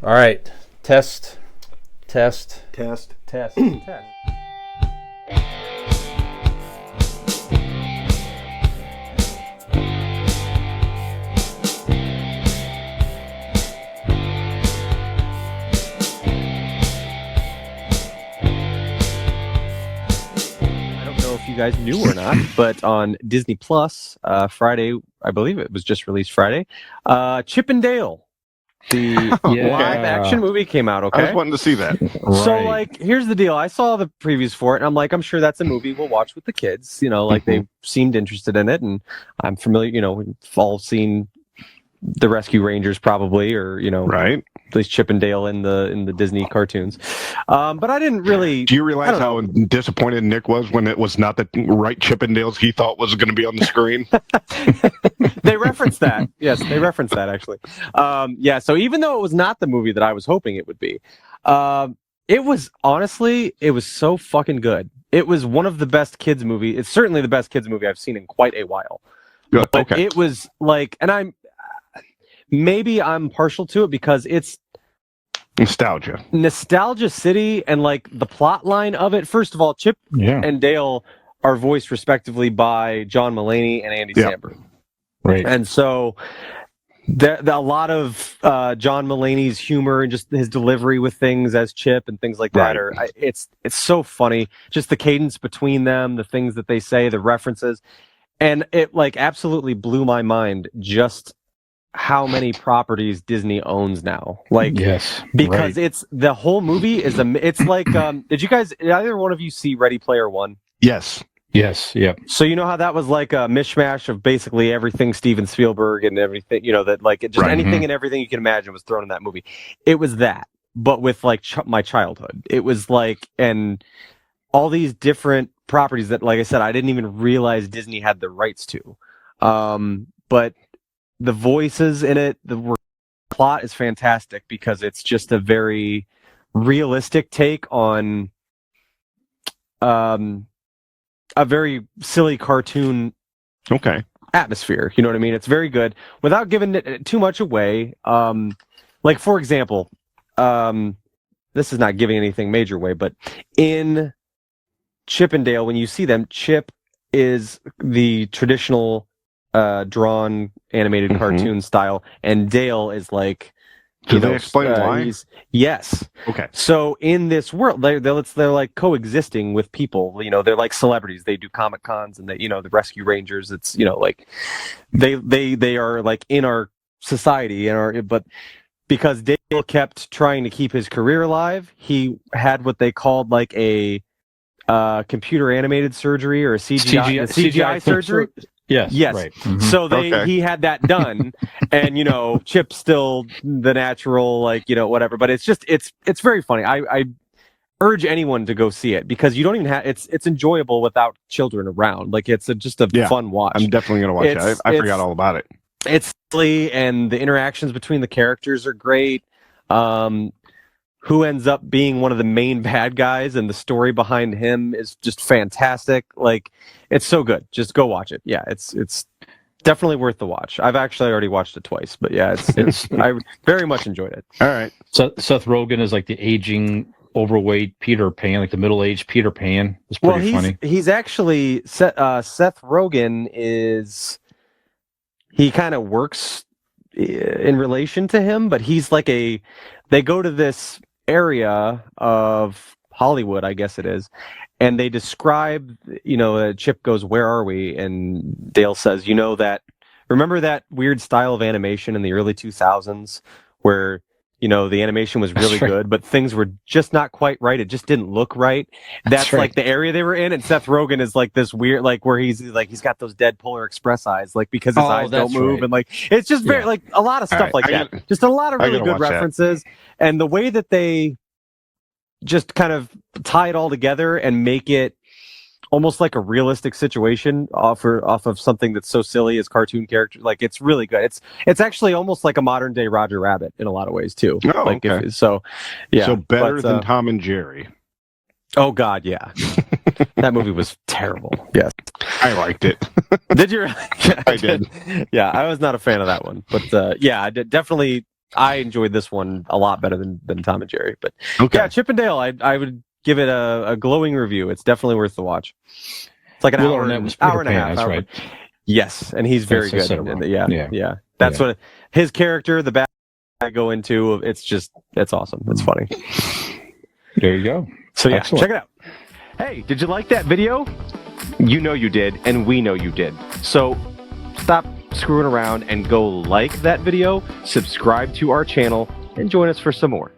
All right. Test. Test. Test. If you guys knew or not, but on Disney Plus, Friday, I believe it was just released Friday, Chip and Dale, the live action movie came out. Okay, I was wanting to see that. So, like, here's the deal. I saw the previews for it, and I'm like, I'm sure that's a movie we'll watch with the kids. You know, like they seemed interested in it, and I'm familiar. You know, we've all seen the Rescue Rangers, probably, or right. At least Chip and Dale in the Disney cartoons. But I didn't really. Do you realize how disappointed Nick was when it was not the right Chippendales he thought was going to be on the screen? They referenced that. Yes, they referenced that, actually. Yeah, so even though it was not the movie that I was hoping it would be, it was so fucking good. It was one of the best kids movie. It's certainly the best kids movie I've seen in quite a while. Good. But it was like, and maybe I'm partial to it because it's nostalgia city, and like the plot line of it. First of all, Chip and Dale are voiced respectively by John Mulaney and Andy Samberg, right? And so a lot of John Mulaney's humor and just his delivery with things as Chip and things like that it's so funny. Just the cadence between them, the things that they say, the references, and it like absolutely blew my mind just how many properties Disney owns now. Like, because it's the whole movie is it's like did either one of you see Ready Player One? Yes. Yeah. So you know how that was like a mishmash of basically everything Steven Spielberg and everything, that like it just anything and everything you can imagine was thrown in that movie. It was that, but with like my childhood. It was like, and all these different properties that, like I said, I didn't even realize Disney had the rights to. But the voices in it, the plot is fantastic because it's just a very realistic take on a very silly cartoon atmosphere. You know what I mean? It's very good without giving it too much away. Like, for example, this is not giving anything major away, but in Chip and Dale, when you see them, Chip is the traditional drawn animated cartoon style, and Dale is like, do they explain why? Yes. Okay. So in this world, they're like coexisting with people. They're like celebrities. They do Comic Cons, and the Rescue Rangers. It's like they are like in our society, but because Dale kept trying to keep his career alive, he had what they called like a computer animated surgery or a CGI surgery. Yes. Right. Mm-hmm. So he had that done, and Chip's still the natural, like whatever. But it's just it's very funny. I urge anyone to go see it because you don't even have it's enjoyable without children around. Like it's just a fun watch. I'm definitely gonna watch it. I forgot all about it. It's silly, and the interactions between the characters are great. Who ends up being one of the main bad guys, and the story behind him is just fantastic. Like, it's so good. Just go watch it. Yeah, it's definitely worth the watch. I've actually already watched it twice, but yeah, it's I very much enjoyed it. All right. So Seth Rogen is like the aging, overweight Peter Pan, like the middle-aged Peter Pan. It's pretty funny. He's actually Seth Rogen is. He kind of works in relation to him, but he's like they go to this area of Hollywood, I guess it is, and they describe, Chip goes, "Where are we?" And Dale says, remember that weird style of animation in the early 2000s where the animation was really good, but things were just not quite right. It just didn't look right. That's like the area they were in. And Seth Rogen is like this weird, like where he's got those dead Polar Express eyes, like because his eyes don't move. And like, it's just very like a lot of stuff like that. Just a lot of really good references. And the way that they just kind of tie it all together and make it almost like a realistic situation off of something that's so silly as cartoon characters. Like, it's really good. It's actually almost like a modern day Roger Rabbit in a lot of ways too. Oh, like okay. So better than Tom and Jerry. Oh God, yeah. That movie was terrible. Yes, I liked it. Did you? I did. Yeah, I was not a fan of that one, but I did definitely I enjoyed this one a lot better than Tom and Jerry. But Okay. yeah, Chip and Dale, I would give it a glowing review. It's definitely worth the watch. It's like an Will hour, Arnett was hour Peter and a Pan, half. that's hour- right. Yes, and he's very Yes, I good. said it wrong. Yeah. Yeah. That's Yeah. what his character, the bad I go into. It's awesome. It's funny. There you go. So yeah, Excellent. check it out. Hey, did you like that video? You know you did, and we know you did. So stop screwing around and go like that video, subscribe to our channel, and join us for some more.